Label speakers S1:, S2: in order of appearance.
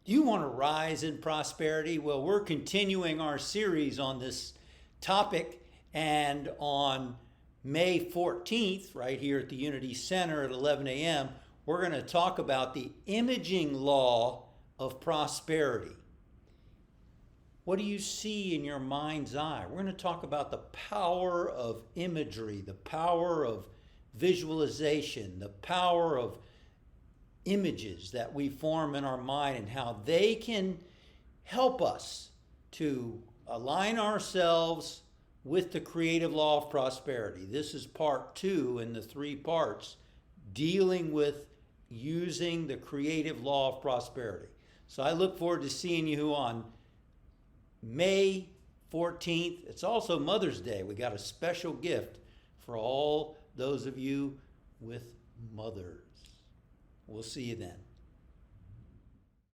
S1: Do you want to rise in prosperity? Well, we're continuing our series on this topic, and on May 14th, right here at the Unity Center at 11 a.m., we're going to talk about the imaging law of prosperity. What do you see in your mind's eye? We're going to talk about the power of imagery, the power of visualization, the power of images that we form in our mind, and how they can help us to align ourselves with the creative law of prosperity. This is part 2 in the 3 parts dealing with using the creative law of prosperity. So I look forward to seeing you on May 14th. It's also Mother's Day. We got a special gift for all those of you with mothers. We'll see you then.